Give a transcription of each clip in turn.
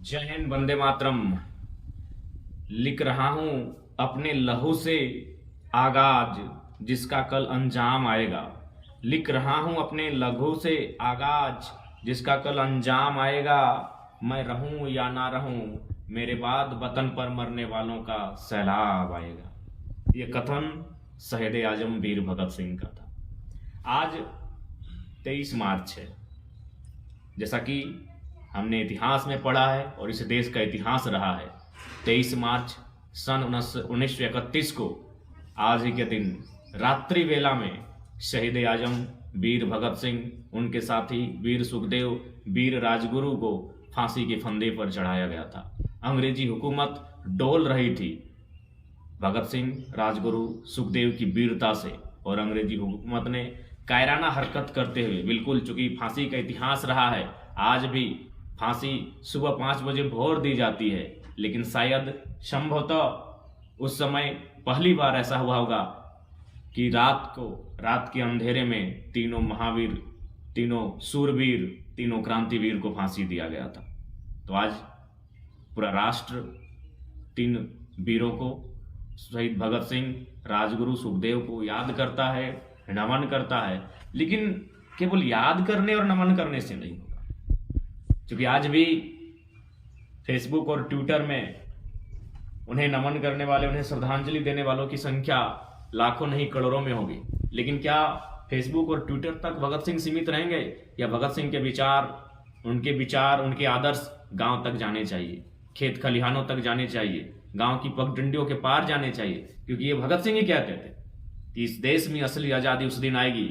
जय हिंद, वंदे मातरम। लिख रहा हूं अपने लहू से आगाज, जिसका कल अंजाम आएगा। लिख रहा हूं अपने लहू से आगाज, जिसका कल अंजाम आएगा। मैं रहूं या ना रहूं, मेरे बाद वतन पर मरने वालों का सैलाब आएगा। ये कथन शहीद आजम वीर भगत सिंह का था। आज 23 मार्च है। जैसा कि हमने इतिहास में पढ़ा है और इस देश का इतिहास रहा है, 23 मार्च सन 1931 को आज ही के दिन रात्रि वेला में शहीद आजम वीर भगत सिंह, उनके साथी वीर सुखदेव, वीर राजगुरु को फांसी के फंदे पर चढ़ाया गया था। अंग्रेजी हुकूमत डोल रही थी भगत सिंह, राजगुरु, सुखदेव की वीरता से, और अंग्रेजी हुकूमत ने कायराना हरकत करते हुए, बिल्कुल चूंकि फांसी का इतिहास रहा है, आज भी फांसी सुबह 5 बजे भोर दी जाती है, लेकिन शायद संभवतः उस समय पहली बार ऐसा हुआ होगा कि रात के अंधेरे में तीनों महावीर, तीनों सूरवीर, तीनों क्रांतिवीर को फांसी दिया गया था। तो आज पूरा राष्ट्र तीन वीरों को, शहीद भगत सिंह, राजगुरु, सुखदेव को याद करता है, नमन करता है। लेकिन केवल याद करने और नमन करने से नहीं होगा, क्योंकि आज भी फेसबुक और ट्विटर में उन्हें नमन करने वाले, उन्हें श्रद्धांजलि देने वालों की संख्या लाखों नहीं करोड़ों में होगी। लेकिन क्या फेसबुक और ट्विटर तक भगत सिंह सीमित रहेंगे, या भगत सिंह के विचार, उनके आदर्श गांव तक जाने चाहिए, खेत खलिहानों तक जाने चाहिए, गांव की पगडंडियों के पार जाने चाहिए? क्योंकि ये भगत सिंह ही कहते थे कि इस देश में असली आजादी उस दिन आएगी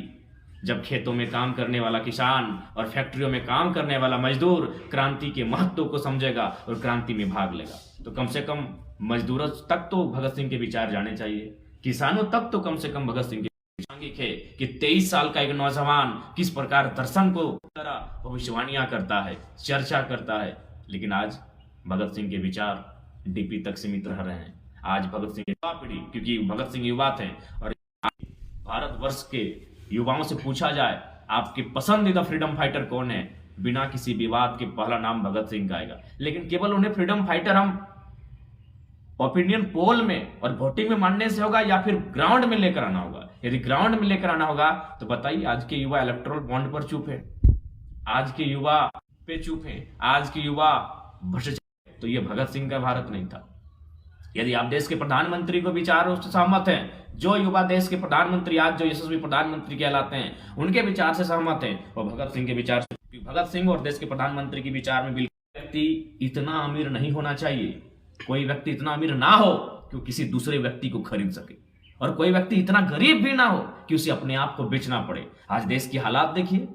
जब खेतों में काम करने वाला किसान और फैक्ट्रियों में काम करने वाला मजदूर क्रांति के महत्व को समझेगा और क्रांति में भाग लेगा। तो कम से कम मजदूरों तक तो भगत सिंह के विचार जाने चाहिए, किसानों तक तो कम से कम भगत सिंह के विचार है कि 23 साल का एक नौजवान किस प्रकार दर्शन को तरह भविष्यवाणियां करता है, चर्चा करता है। लेकिन आज भगत सिंह के विचार डीपी तक सीमित रह रहे हैं। आज भगत सिंह की युवा पीढ़ी, क्योंकि भगत सिंह युवा थे, और भारतवर्ष के युवाओं से पूछा जाए आपके पसंदीदा फ्रीडम फाइटर कौन है, बिना किसी विवाद के पहला नाम भगत सिंह का आएगा। लेकिन केवल उन्हें फ्रीडम फाइटर हम ओपिनियन पोल में और वोटिंग में मानने से होगा, या फिर ग्राउंड में लेकर आना होगा? यदि ग्राउंड में लेकर आना होगा तो बताइए, आज के युवा इलेक्टोरल बॉन्ड पर चुप है, आज के युवा पे चुप है, आज के युवा भ्रष्टाचार। तो ये भगत सिंह का भारत नहीं था। यदि आप देश के प्रधानमंत्री को विचारों से सहमत हैं, जो युवा देश के प्रधानमंत्री, आज जो यशस्वी प्रधानमंत्री कहलाते हैं, उनके विचार से सहमत हैं, और भगत सिंह के विचार से, भगत सिंह और देश के प्रधानमंत्री के विचार में बिल्कुल व्यक्ति इतना अमीर नहीं होना चाहिए, कोई व्यक्ति इतना अमीर ना हो कि वो किसी दूसरे व्यक्ति को खरीद सके, और कोई व्यक्ति इतना गरीब भी ना हो कि उसे अपने आप को बेचना पड़े। आज देश की हालात देखिए,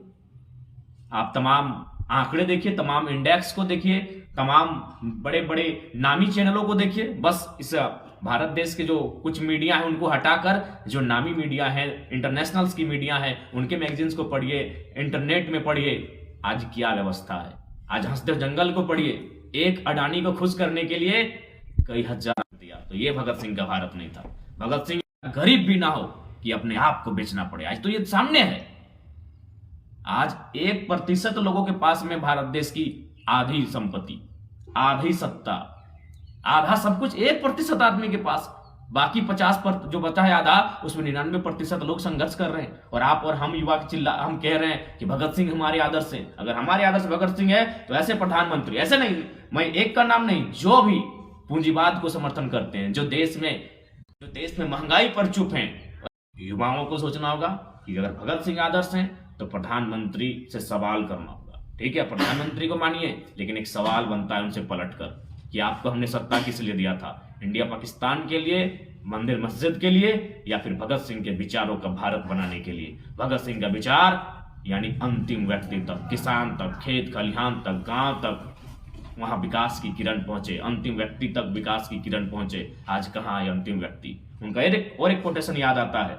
आप तमाम आंकड़े देखिए, तमाम इंडेक्स को देखिए, तमाम बड़े बड़े नामी चैनलों को देखिए। बस इस भारत देश के जो कुछ मीडिया है उनको हटाकर जो नामी मीडिया है, इंटरनेशनल्स की मीडिया है, उनके मैगजीन्स को पढ़िए, इंटरनेट में पढ़िए, आज क्या व्यवस्था है। आज हंसते जंगल को पढ़िए, एक अडानी को खुश करने के लिए कई हजार दिया। तो ये भगत सिंह का भारत नहीं था। भगत सिंह गरीब भी ना हो कि अपने आप को बेचना पड़े। आज तो ये सामने है। आज 1% लोगों के पास में भारत देश की आधी संपत्ति, आधी सत्ता, आधा सब कुछ 1% आदमी के पास, बाकी 50% जो बचा है आधा, उसमें 99% लोग संघर्ष कर रहे हैं। और आप और हम युवा हम कह रहे हैं कि भगत सिंह हमारे आदर्श है। अगर हमारे आदर्श भगत सिंह है तो ऐसे प्रधानमंत्री, ऐसे नहीं, मैं एक का नाम नहीं, जो भी पूंजीवाद को समर्थन करते हैं, जो देश में महंगाई पर चुप हैं, युवाओं को सोचना होगा कि अगर भगत सिंह आदर्श हैं तो प्रधानमंत्री से सवाल करना होगा। ठीक है, प्रधानमंत्री को मानिए, लेकिन एक सवाल बनता है उनसे पलटकर कि आपको हमने सत्ता किस लिए दिया था? इंडिया पाकिस्तान के लिए, मंदिर मस्जिद के लिए, या फिर भगत सिंह के विचारों का भारत बनाने के लिए? भगत सिंह का विचार यानी अंतिम व्यक्ति तक, किसान तक, खेत खलिहान तक, गांव तक, वहां विकास की किरण पहुंचे, अंतिम व्यक्ति तक विकास की किरण पहुंचे। आज कहां है अंतिम व्यक्ति? उनका एक कोटेशन याद आता है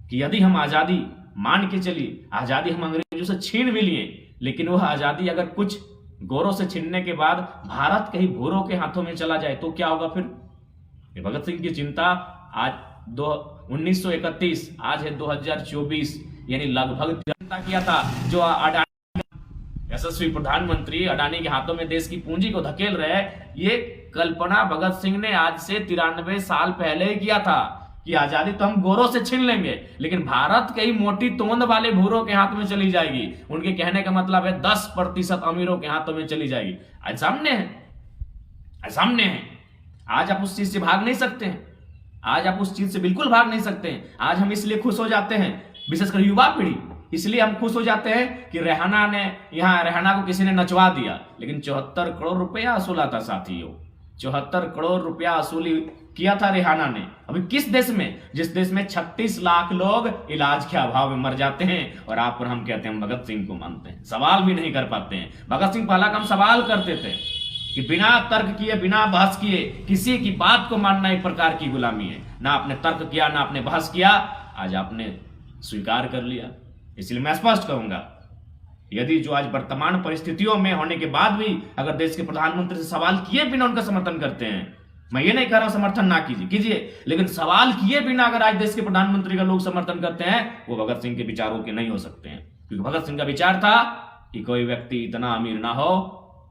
कि यदि हम आजादी मान के चलिए, आजादी हम अंग्रेजों से छीन भी लिए, लेकिन वह आजादी अगर कुछ गोरों से छीनने के बाद भारत के ही भूरों के हाथों में चला जाए तो क्या होगा फिर? ये भगत सिंह की चिंता आज 1931, आज है 2024, यानी लगभग चिंता किया था जो यशस्वी प्रधानमंत्री अडानी के हाथों में देश की पूंजी को धकेल रहे हैं, ये कल्पना भगत सिंह ने आज से 93 साल पहले ही किया था कि आजादी तो हम गोरों से छीन लेंगे, लेकिन भारत के ही मोटी तोंद वाले भूरों के हाथ में चली जाएगी। उनके कहने का मतलब है 10% अमीरों के हाथों में चली जाएगी। आज सामने है, आज सामने है। आज आप उस चीज से भाग नहीं सकते हैं, आज आप उस चीज से बिल्कुल भाग नहीं सकते हैं। आज हम इसलिए खुश हो जाते हैं, विशेषकर युवा पीढ़ी, इसलिए हम खुश हो जाते हैं कि रेहाना को किसी ने नचवा दिया, लेकिन 74 करोड़ रुपया वसूला था साथियों, 74 करोड़ रुपया वसूली किया था रेहाना ने। अभी किस देश में, जिस देश में 36 लाख लोग इलाज के अभाव में मर जाते हैं, और आप और हम कहते हैं हम भगत सिंह को मानते हैं, सवाल भी नहीं कर पाते हैं। भगत सिंह पहला काम सवाल करते थे कि बिना तर्क किए, बिना बहस किए किसी की बात को मानना एक प्रकार की गुलामी है। ना आपने तर्क किया, ना आपने बहस किया, आज आपने स्वीकार कर लिया। इसलिए मैं स्पष्ट कहूंगा, यदि जो आज वर्तमान परिस्थितियों में होने के बाद भी अगर देश के प्रधानमंत्री से सवाल किए बिना उनका समर्थन करते हैं, मैं ये नहीं कह रहा समर्थन ना कीजिए, लेकिन सवाल किए बिना अगर आज देश के प्रधानमंत्री का लोग समर्थन करते हैं, वो भगत सिंह के विचारों के नहीं हो सकते हैं। क्योंकि भगत सिंह का विचार था कि कोई व्यक्ति इतना अमीर ना हो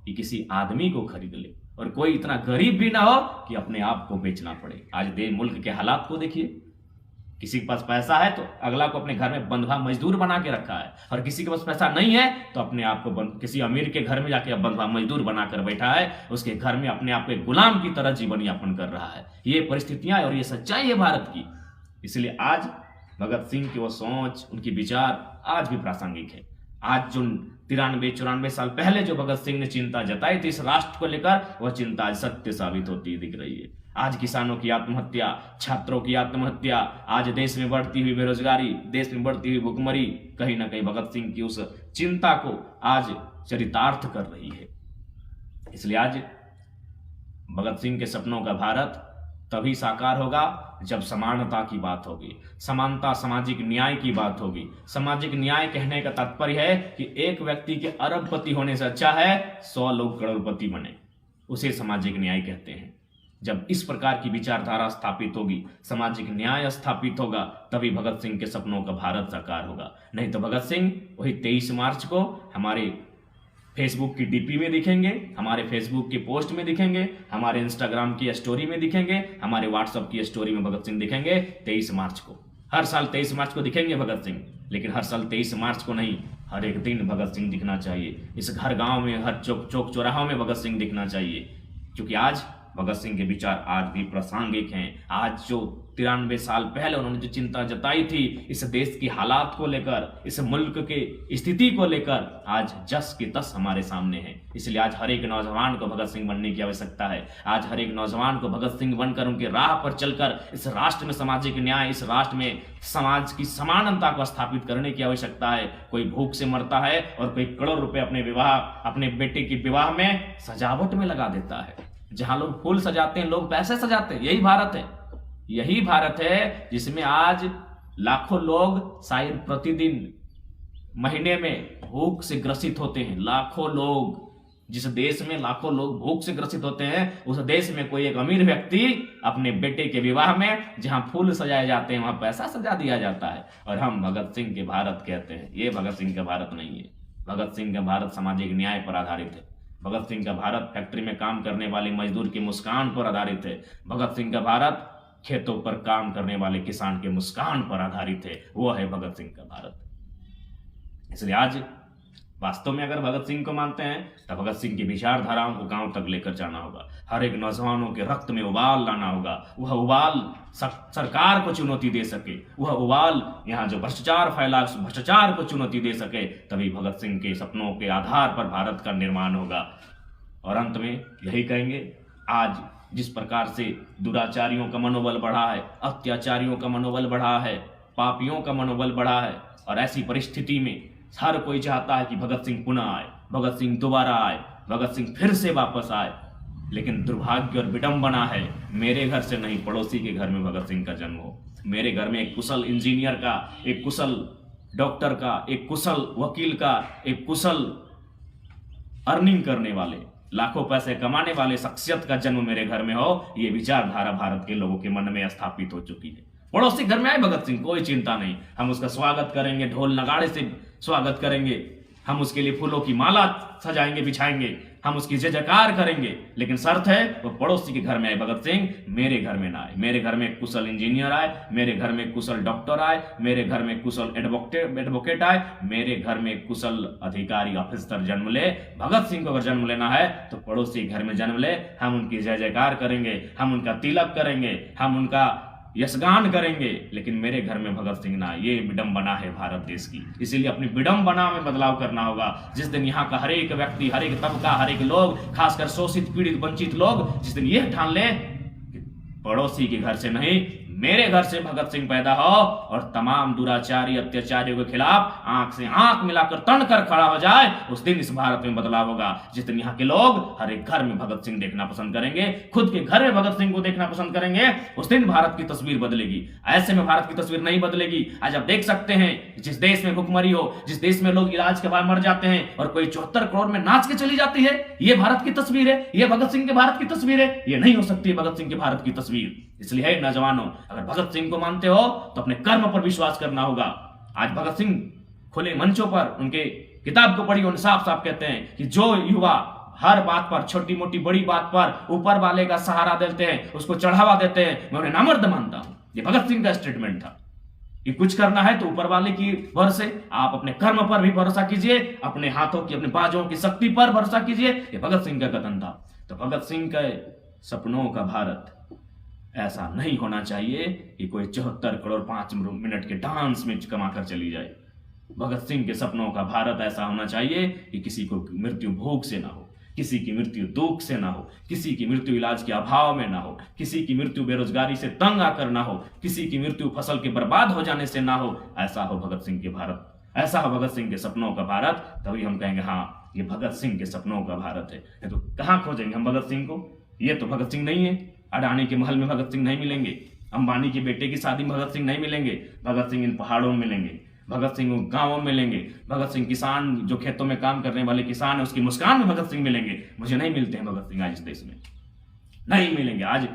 कि किसी आदमी को खरीद ले, और कोई इतना गरीब भी ना हो कि अपने आप को बेचना पड़े। आज देश मुल्क के हालात को देखिए, किसी के पास पैसा है तो अगला को अपने घर में बंधुआ मजदूर बना के रखा है, और किसी के पास पैसा नहीं है तो अपने आप को किसी अमीर के घर में जाके बंधुआ मजदूर बनाकर बैठा है, उसके घर में अपने आप को गुलाम की तरह जीवन यापन कर रहा है। ये परिस्थितियां और ये सच्चाई है भारत की। इसलिए आज भगत सिंह की वो सोच, उनकी विचार आज भी प्रासंगिक है। आज जो 93-94 साल पहले जो भगत सिंह ने चिंता जताई थी इस राष्ट्र को लेकर, वह चिंता आज सत्य साबित होती दिख रही है। आज किसानों की आत्महत्या, छात्रों की आत्महत्या, आज देश में बढ़ती हुई बेरोजगारी, देश में बढ़ती हुई भुखमरी कहीं ना कहीं भगत सिंह की उस चिंता को आज चरितार्थ कर रही है। इसलिए आज भगत सिंह के सपनों का भारत तभी साकार होगा जब समानता की बात होगी, समानता, सामाजिक न्याय की बात होगी। सामाजिक न्याय कहने का तात्पर्य है कि एक व्यक्ति के अरबपति होने से अच्छा है 100 लोग करोड़पति बने, उसे सामाजिक न्याय कहते हैं। जब इस प्रकार की विचारधारा स्थापित होगी, सामाजिक न्याय स्थापित होगा, तभी भगत सिंह के सपनों का भारत साकार होगा। नहीं तो भगत सिंह वही 23 मार्च को हमारे फेसबुक की डीपी में दिखेंगे, हमारे फेसबुक की पोस्ट में दिखेंगे, हमारे इंस्टाग्राम की स्टोरी में दिखेंगे, हमारे व्हाट्सएप की स्टोरी में भगत सिंह दिखेंगे 23 मार्च को। हर साल 23 मार्च को दिखेंगे भगत सिंह, लेकिन हर साल 23 मार्च को नहीं, हर एक दिन भगत सिंह दिखना चाहिए। इस हर गांव में, हर चौक चौराहों में भगत सिंह दिखना चाहिए, क्योंकि आज भगत सिंह के विचार आज भी प्रासंगिक हैं। आज जो 93 साल पहले उन्होंने जो चिंता जताई थी इस देश की हालात को लेकर, इस मुल्क के स्थिति को लेकर, आज जस की तस हमारे सामने है। इसलिए आज हर एक नौजवान को भगत सिंह बनने की आवश्यकता है। आज हर एक नौजवान को भगत सिंह बनकर उनके राह पर चलकर इस राष्ट्र में सामाजिक न्याय, इस राष्ट्र में समाज की समानता को स्थापित करने की आवश्यकता है। कोई भूख से मरता है और कोई करोड़ रुपए अपने बेटे के विवाह में सजावट में लगा देता है। जहां लोग फूल सजाते हैं, लोग पैसे सजाते हैं। यही भारत है, यही भारत है जिसमें आज लाखों लोग शायद प्रतिदिन, महीने में भूख से ग्रसित होते हैं। लाखों लोग, जिस देश में लाखों लोग भूख से ग्रसित होते हैं, उस देश में कोई एक अमीर व्यक्ति अपने बेटे के विवाह में जहां फूल सजाए जाते हैं वहां पैसा सजा दिया जाता है, और हम भगत सिंह के भारत कहते हैं। ये भगत सिंह का भारत नहीं है। भगत सिंह का भारत सामाजिक न्याय पर आधारित है। भगत सिंह का भारत फैक्ट्री में काम करने वाले मजदूर की मुस्कान पर आधारित है। भगत सिंह का भारत खेतों पर काम करने वाले किसान के मुस्कान पर आधारित है। वो है भगत सिंह का भारत। इसलिए आज वास्तव में अगर भगत सिंह को मानते हैं तो भगत सिंह की विचारधाराओं को गांव तक लेकर जाना होगा। हर एक नौजवानों के रक्त में उबाल लाना होगा। वह उबाल सरकार को चुनौती दे सके, वह उबाल यहाँ जो भ्रष्टाचार फैला उस भ्रष्टाचार को चुनौती दे सके, तभी भगत सिंह के सपनों के आधार पर भारत का निर्माण होगा। और अंत में यही कहेंगे, आज जिस प्रकार से दुराचारियों का मनोबल बढ़ा है, अत्याचारियों का मनोबल बढ़ा है, पापियों का मनोबल बढ़ा है, और ऐसी परिस्थिति में हर कोई चाहता है कि भगत सिंह पुनः आए, भगत सिंह दोबारा आए, भगत सिंह फिर से वापस आए। लेकिन दुर्भाग्य और विडंबना है, मेरे घर से नहीं पड़ोसी के घर में भगत सिंह का जन्म हो। मेरे घर में एक कुशल इंजीनियर का, एक कुशल डॉक्टर का, एक कुशल वकील का, एक कुशल अर्निंग करने वाले, लाखों पैसे कमाने वाले शख्सियत का जन्म मेरे घर में हो। ये विचारधारा भारत के लोगों के मन में स्थापित हो चुकी है। पड़ोसी घर में आए भगत सिंह, कोई चिंता नहीं, हम उसका स्वागत करेंगे, ढोल नगाड़े से स्वागत करेंगे, हम उसके लिए फूलों की माला सजाएंगे, बिछाएंगे, हम उसकी जय जयकार करेंगे, लेकिन शर्त है वो पड़ोसी के घर में आए भगत सिंह, मेरे घर में ना आए। मेरे घर में कुशल इंजीनियर आए, मेरे घर में कुशल डॉक्टर आए, मेरे घर में कुशल एडवोकेट आए, मेरे घर में कुशल अधिकारी ऑफिसर जन्म ले। भगत सिंह को अगर जन्म लेना है तो पड़ोसी के घर में जन्म ले। हम उनकी जय जयकार करेंगे, हम उनका तिलक करेंगे, हम उनका यशगान करेंगे, लेकिन मेरे घर में भगत सिंह ना। ये विडंबना है भारत देश की, इसीलिए अपनी विडंबना में बदलाव करना होगा। जिस दिन यहाँ का हर एक व्यक्ति, हर एक तबका, हर एक लोग, खासकर शोषित, पीड़ित, वंचित लोग, जिस दिन यह ठान ले कि पड़ोसी के घर से नहीं, मेरे घर से भगत सिंह पैदा हो और तमाम दुराचारी, अत्याचारियों के खिलाफ आंख से आंख मिलाकर तन कर खड़ा हो जाए, उस दिन इस भारत में बदलाव होगा। जिस दिन यहाँ के लोग हर एक घर में भगत सिंह देखना पसंद करेंगे, खुद के घर में भगत सिंह को देखना पसंद करेंगे, उस दिन भारत की तस्वीर बदलेगी। ऐसे में भारत की तस्वीर नहीं बदलेगी। आज आप देख सकते हैं, जिस देश में भुखमरी हो, जिस देश में लोग इलाज के बाद मर जाते हैं और कोई 74 करोड़ में नाच के चली जाती है, ये भारत की तस्वीर है, ये भगत सिंह के भारत की तस्वीर है। ये नहीं हो सकती है भगत सिंह के भारत की तस्वीर। इसलिए है नौजवानों, अगर भगत सिंह को मानते हो तो अपने कर्म पर विश्वास करना होगा। आज भगत सिंह खुले मंचों पर उनके किताब को पढ़ी, उन्हें साफ साफ कहते हैं कि जो युवा हर बात पर, छोटी मोटी बड़ी बात पर ऊपर वाले का सहारा देते हैं, उसको चढ़ावा देते हैं, मैं उन्हें नामर्द मानता हूं। ये भगत सिंह का स्टेटमेंट था कि कुछ करना है तो ऊपर वाले की भरोसे, आप अपने कर्म पर भी भरोसा कीजिए, अपने हाथों की, अपने बाजों की शक्ति पर भरोसा कीजिए। ये भगत सिंह का कथन था। तो भगत सिंह के सपनों का भारत ऐसा नहीं होना चाहिए कि कोई 74 करोड़ 5 मिनट के डांस में कमाकर चली जाए। भगत सिंह के सपनों का भारत ऐसा होना चाहिए कि किसी को मृत्यु भूख से ना हो, किसी की मृत्यु दुख से ना हो, किसी की मृत्यु इलाज के अभाव में ना हो, किसी की मृत्यु बेरोजगारी से तंग आकर ना हो, किसी की मृत्यु फसल के बर्बाद हो जाने से ना हो। ऐसा हो भगत सिंह के भारत, ऐसा हो भगत सिंह के सपनों का भारत। तभी हम कहेंगे हाँ, ये भगत सिंह के सपनों का भारत है। तो कहां खोजेंगे हम भगत सिंह को? ये तो भगत सिंह नहीं है। अडानी के महल में भगत सिंह नहीं मिलेंगे, अंबानी के बेटे की शादी में भगत सिंह नहीं मिलेंगे। भगत सिंह इन पहाड़ों में मिलेंगे, भगत सिंह गांवों में मिलेंगे, भगत सिंह किसान जो खेतों में काम करने वाले किसान है उसकी मुस्कान में भगत सिंह मिलेंगे। मुझे नहीं मिलते हैं भगत सिंह आज इस देश में, नहीं मिलेंगे। आज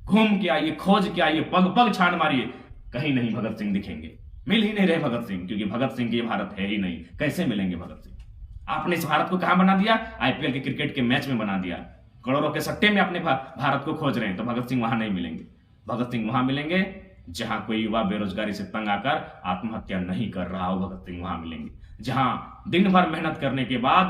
घूम के आइए, खोज के आइए, पग पग छान मारिए, कहीं नहीं भगत सिंह दिखेंगे। मिल ही नहीं रहे भगत सिंह, क्योंकि भगत सिंह की भारत है ही नहीं। कैसे मिलेंगे भगत सिंह? आपने इस भारत को कहां बना दिया? आईपीएल के क्रिकेट के मैच में बना दिया। करोड़ों के सट्टे में अपने भारत को खोज रहे हैं, तो भगत सिंह वहां नहीं मिलेंगे। भगत सिंह वहां मिलेंगे जहां कोई युवा बेरोजगारी से तंग आकर आत्महत्या नहीं कर रहा हो। भगत सिंह वहां मिलेंगे जहां दिन भर मेहनत करने के बाद,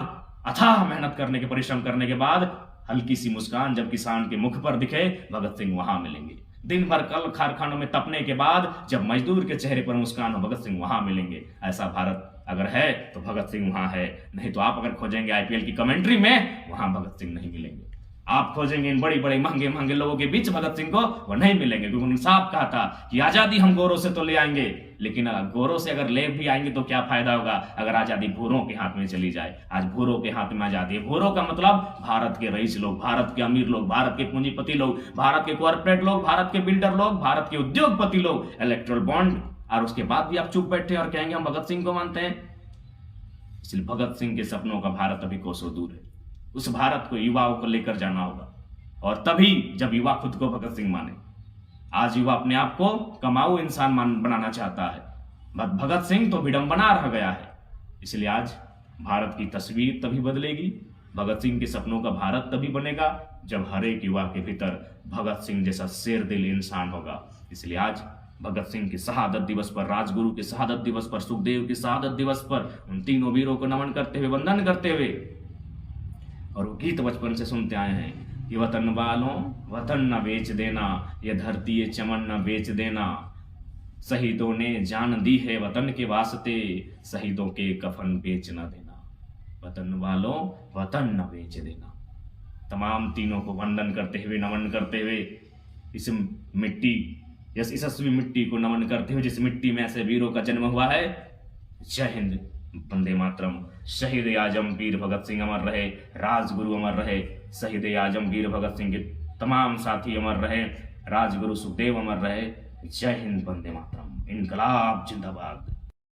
अथाह मेहनत करने के, परिश्रम करने के बाद हल्की सी मुस्कान जब किसान के मुख पर दिखे, भगत सिंह वहां मिलेंगे। दिन भर कल कारखानों में तपने के बाद जब मजदूर के चेहरे पर मुस्कान हो, भगत सिंह वहां मिलेंगे। ऐसा भारत अगर है तो भगत सिंह वहां है, नहीं तो आप अगर खोजेंगे आईपीएल की कमेंट्री में, वहां भगत सिंह नहीं मिलेंगे। आप खोजेंगे इन बड़ी बड़े महंगे महंगे लोगों के बीच भगत सिंह को, वो नहीं मिलेंगे। क्योंकि उन्होंने साफ कहा था कि आजादी हम गोरों से तो ले आएंगे, लेकिन गोरों से अगर ले भी आएंगे तो क्या फायदा होगा अगर आजादी भूरों के हाथ में चली जाए। आज भूरों के हाथ में आजादी है। भूरों का मतलब भारत के रईस लोग, भारत के अमीर लोग, भारत के पूंजीपति लोग, भारत के कॉर्पोरेट लोग, भारत के बिल्डर लोग, भारत के उद्योगपति लोग, इलेक्ट्रल बॉन्ड। और उसके बाद भी आप चुप बैठे और कहेंगे हम भगत सिंह को मानते हैं। इसलिए भगत सिंह के सपनों का भारत अभी कोसों दूर है। उस भारत को युवाओं को लेकर जाना होगा, और तभी जब युवा खुद को भगत सिंह माने। आज युवा अपने आप को कमाऊ इंसान बनाना चाहता है, भगत सिंह तो विडंबना रह गया है। इसलिए आज भारत की तस्वीर तभी बदलेगी, भगत सिंह के सपनों का भारत तभी बनेगा जब हर एक युवा के भीतर भगत सिंह जैसा शेर दिल इंसान होगा। इसलिए आज भगत सिंह के शहादत दिवस पर, राजगुरु के शहादत दिवस पर, सुखदेव के शहादत दिवस पर उन तीनों वीरों को नमन करते हुए, वंदन करते हुए, और वो गीत बचपन से सुनते आए हैं कि वतन वालों वतन न बेच देना, ये धरती ये चमन न बेच देना, शहीदों ने जान दी है वतन के वास्ते, शहीदों के कफन बेच न देना, वतन वालों वतन न बेच देना। तमाम तीनों को वंदन करते हुए, नमन करते हुए, इस मिट्टी, इस यशस्वी मिट्टी को नमन करते हुए, जिस मिट्टी में ऐसे वीरों का जन्म हुआ है। जय हिंद, वंदे मातरम। शहीद आजम वीर भगत सिंह अमर रहे, राजगुरु अमर रहे, शहीद आजम वीर भगत सिंह के तमाम साथी अमर रहे, राजगुरु सुखदेव अमर रहे। जय हिंद, वंदे मातरम। इनकलाब जिंदाबाद।